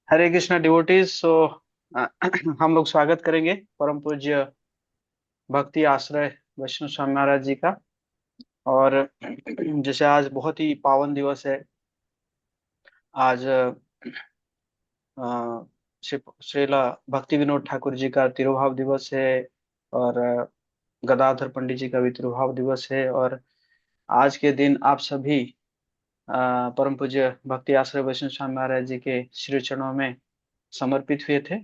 हरे Krishna devotees. हम लोग स्वागत करेंगे परम पूज्य भक्ति आश्रय वैष्णव स्वामी महाराज जी का। और जैसे आज बहुत ही पावन दिवस है। आज श्रीला भक्ति विनोद ठाकुर जी का तिरुभाव दिवस है। और गदाधर पंडित जी का भी तिरुभाव दिवस है। और आज के दिन आप सभी परम पूज्य भक्ति आश्रय वैष्णव स्वामी महाराज जी के श्री चरणों में समर्पित हुए थे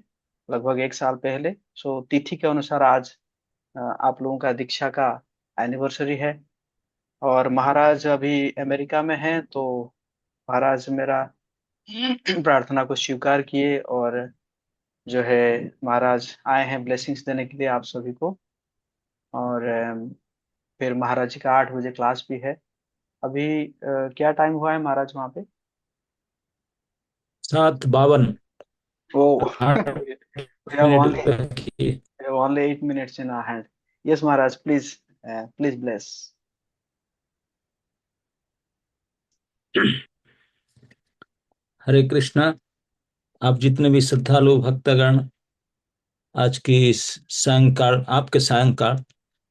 लगभग एक साल पहले। सो तिथि के अनुसार आज आप लोगों का दीक्षा का एनिवर्सरी है। और महाराज अभी अमेरिका में हैं, तो महाराज मेरा प्रार्थना को स्वीकार किए। और जो है महाराज आए हैं ब्लेसिंग्स देने के लिए आप सभी को। और फिर महाराज जी का 8 बजे क्लास भी है। अभी क्या टाइम हुआ है महाराज वहाँ पे? 7:52। वो आठ we have मिनट only बाकी। we have only 8 minutes in our hand. Yes Maharaj, please bless. हरे कृष्णा। आप जितने भी श्रद्धालु भक्तगण आज की इस सायंकाल, आपके सायंकाल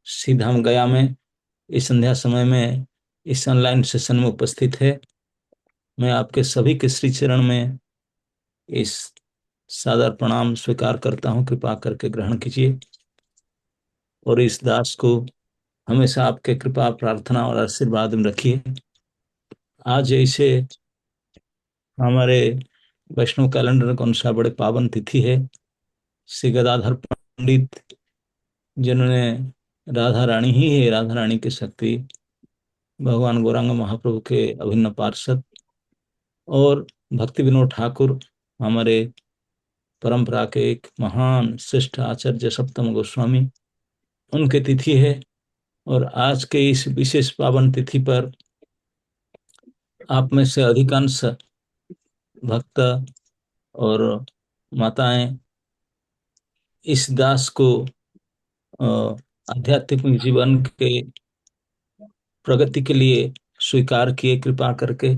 श्रीधाम गया में इस संध्या समय में इस ऑनलाइन सेशन में उपस्थित है, मैं आपके सभी के श्री चरण में इस सादर प्रणाम स्वीकार करता हूँ। कृपा करके ग्रहण कीजिए और इस दास को हमेशा आपके कृपा प्रार्थना और आशीर्वाद में रखिए। आज ऐसे हमारे वैष्णव कैलेंडर के अनुसार बड़े पावन तिथि है। श्री गदाधर पंडित, जिन्होंने राधा रानी ही है, राधा रानी की शक्ति, भगवान गौरांग महाप्रभु के अभिन्न पार्षद, और भक्ति विनोद ठाकुर, हमारे परंपरा के एक महान श्रेष्ठ आचार्य सप्तम गोस्वामी, उनके तिथि है। और आज के इस विशेष पावन तिथि पर आप में से अधिकांश भक्त और माताएं इस दास को अ, आध्यात्मिक जीवन के प्रगति के लिए स्वीकार किए, कृपा करके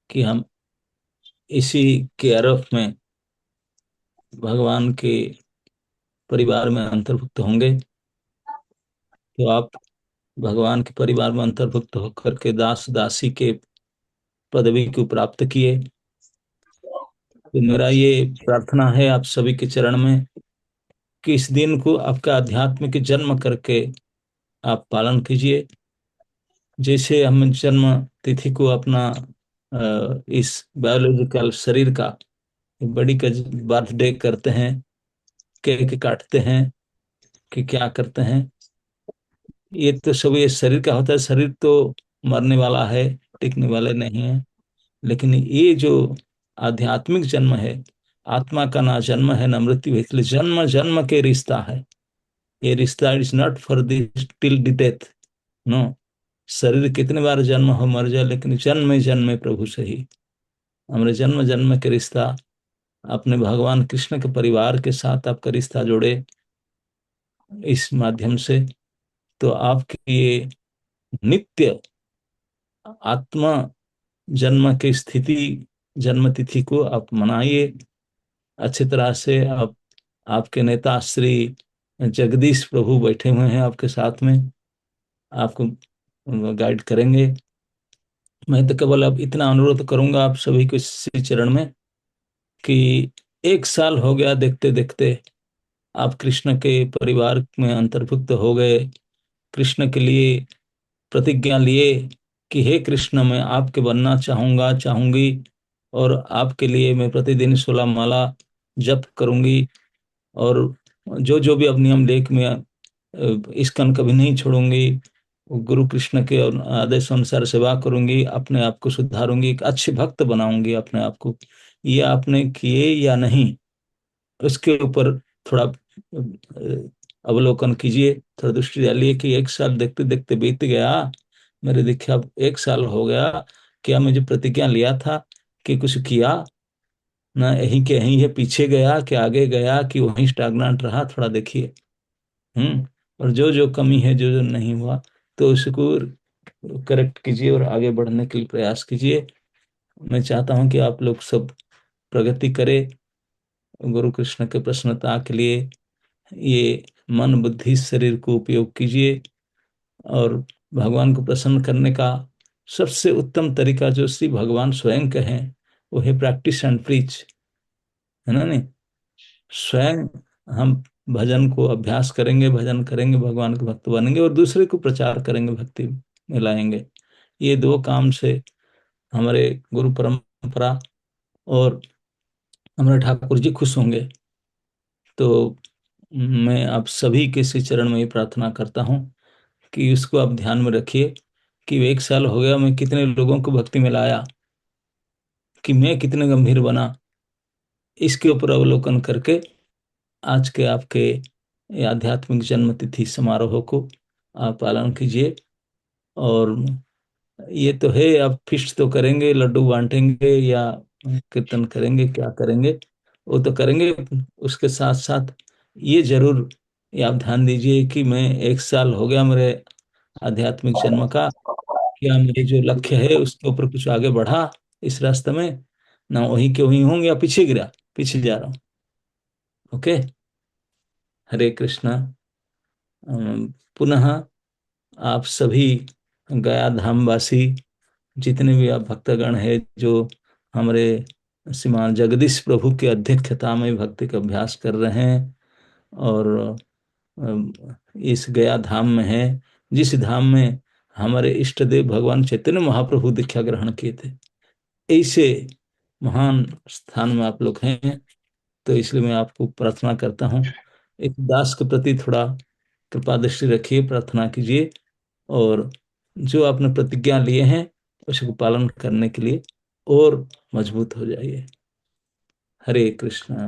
कि हम इसी के आरफ में भगवान के परिवार में अंतर्भुक्त होंगे। तो आप भगवान के परिवार में अंतर्भुक्त होकर के दास दासी के पदवी को प्राप्त किए। तो मेरा ये प्रार्थना है आप सभी के चरण में कि इस दिन को आपका आध्यात्मिक जन्म करके आप पालन कीजिए। जैसे हम जन्म तिथि को अपना इस बायोलॉजिकल शरीर का बड़ी का बर्थडे करते हैं, केक काटते हैं, कि क्या करते हैं, ये तो सब ये शरीर का होता है। शरीर तो मरने वाला है, टिकने वाले नहीं है। लेकिन ये जो आध्यात्मिक जन्म है, आत्मा का ना जन्म है ना मृत्यु है, इसलिए जन्म जन्म के रिश्ता है। ये रिश्ता is not for this till the death. No, शरीर कितने बार जन्म हो मर जाए, लेकिन जन्म जन्म प्रभु सही। हमारे जन्म जन्म के रिश्ता अपने भगवान कृष्ण के परिवार के साथ आपका रिश्ता जोड़े इस माध्यम से। तो आपकी ये नित्य आत्मा जन्म की स्थिति, जन्म तिथि को आप मनाइए अच्छी तरह से। आप, आपके नेता श्री जगदीश प्रभु बैठे हुए हैं आपके साथ में, आपको गाइड करेंगे। मैं तो केवल अब इतना अनुरोध करूंगा आप सभी को इसी चरण में कि एक साल हो गया देखते देखते आप कृष्ण के परिवार में अंतर्भुक्त हो गए। कृष्ण के लिए प्रतिज्ञा लिए कि हे कृष्ण, मैं आपके बनना चाहूंगा, चाहूंगी, और आपके लिए मैं प्रतिदिन 16 माला जप करूंगी। और जो जो भी अब नियम लेख में इस्कन कभी नहीं छोड़ूंगी, गुरु कृष्ण के और आदेश अनुसार सेवा करूंगी, अपने आप को सुधारूंगी, एक अच्छे भक्त बनाऊंगी अपने आप को। ये आपने किए या नहीं, उसके ऊपर थोड़ा अवलोकन कीजिए, थोड़ा दृष्टि डालिए कि एक साल देखते देखते बीत गया, मेरे देखिए अब एक साल हो गया, क्या मुझे प्रतिज्ञा लिया था कि कुछ किया ना, यहीं के यहीं है, पीछे गया कि आगे गया कि वहीं स्टाग्नेंट रहा, थोड़ा देखिए। और जो जो कमी है, जो जो नहीं हुआ, तो उसको करेक्ट कीजिए और आगे बढ़ने के लिए प्रयास कीजिए। मैं चाहता हूं कि आप लोग सब प्रगति करें गुरु कृष्ण के प्रसन्नता के लिए ये मन बुद्धि शरीर को उपयोग कीजिए। और भगवान को प्रसन्न करने का सबसे उत्तम तरीका जो श्री भगवान स्वयं कहें वो है प्रैक्टिस एंड प्रीच, है ना नहीं? स्वयं हम भजन को अभ्यास करेंगे, भजन करेंगे, भगवान के भक्त बनेंगे और दूसरे को प्रचार करेंगे, भक्ति में लाएंगे। ये दो काम से हमारे गुरु परंपरा और हमारे ठाकुर जी खुश होंगे। तो मैं आप सभी के श्री चरण में ही प्रार्थना करता हूँ कि उसको आप ध्यान में रखिए कि 1 साल हो गया, मैं कितने लोगों को भक्ति में लाया, कि मैं कितने गंभीर बना, इसके ऊपर अवलोकन करके आज के आपके ये आध्यात्मिक जन्म तिथि समारोह को आप पालन कीजिए। और ये तो है, आप फिस्ट तो करेंगे, लड्डू बांटेंगे या कीर्तन करेंगे, क्या करेंगे वो तो करेंगे। उसके साथ साथ ये जरूर ये आप ध्यान दीजिए कि मैं 1 साल हो गया मेरे आध्यात्मिक जन्म का, क्या मेरे जो लक्ष्य है उसके ऊपर कुछ आगे बढ़ा इस रास्ते में, ना वहीं के वहीं हूँ या पीछे गिरा, पीछे जा रहा हूँ। ओके। हरे कृष्णा। पुनः आप सभी गया धाम वासी जितने भी आप भक्तगण हैं जो हमारे श्रीमान जगदीश प्रभु की अध्यक्षता में भक्ति का अभ्यास कर रहे हैं और इस गया धाम में है, जिस धाम में हमारे इष्ट देव भगवान चैतन्य महाप्रभु दीक्षा ग्रहण किए थे, ऐसे महान स्थान में आप लोग हैं। तो इसलिए मैं आपको प्रार्थना करता हूँ, इस दास के प्रति थोड़ा कृपा दृष्टि रखिए, प्रार्थना कीजिए और जो आपने प्रतिज्ञा लिए हैं उसको पालन करने के लिए और मजबूत हो जाइए। हरे कृष्णा।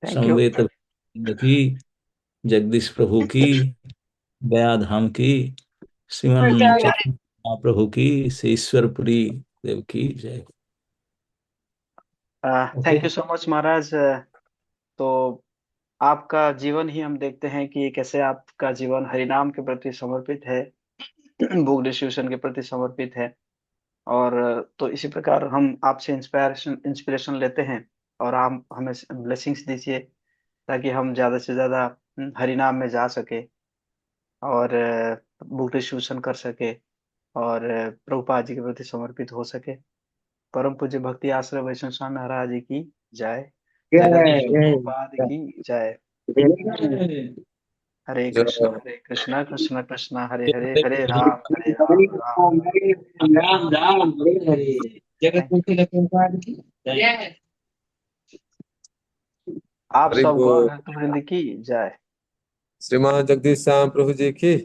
Thank you. समवेत की, जगदीश प्रभु की, गया धाम की, श्रीमन चैतन्य महाप्रभु की, श्री ईश्वरपुरी देव की जय। Okay. Thank you so much Maharaj. तो आपका जीवन ही हम देखते हैं कि कैसे आपका जीवन हरिनाम के प्रति समर्पित है, बुक डिस्ट्रीब्यूशन के प्रति समर्पित है। और तो इसी प्रकार हम आपसे इंस्पायरेशन इंस्पिरेशन लेते हैं, और आप हमें ब्लेसिंग्स दीजिए ताकि हम ज्यादा से ज्यादा हरिनाम में जा सके और बुक डिस्ट्रीब्यूशन कर सके और प्रभुपाद जी के प्रति समर्पित हो सके। परम पूज्य भक्ति आश्रय वैष्णव स्वामी महाराज जी की जय। जगत जय गुरु जय प्रभुपाद की जय। जय। हरे कृष्णा कृष्ण कृष्ण हरे हरे, हरे हरि राम राम हरे राम राम राम हरे हरे। जगत थैंक गुरु यू। प्रभुपाद की जय। आप हरि सब गौर बोल। भक्त वृंद की जय। श्रीमान जगदीश श्याम प्रभु जी की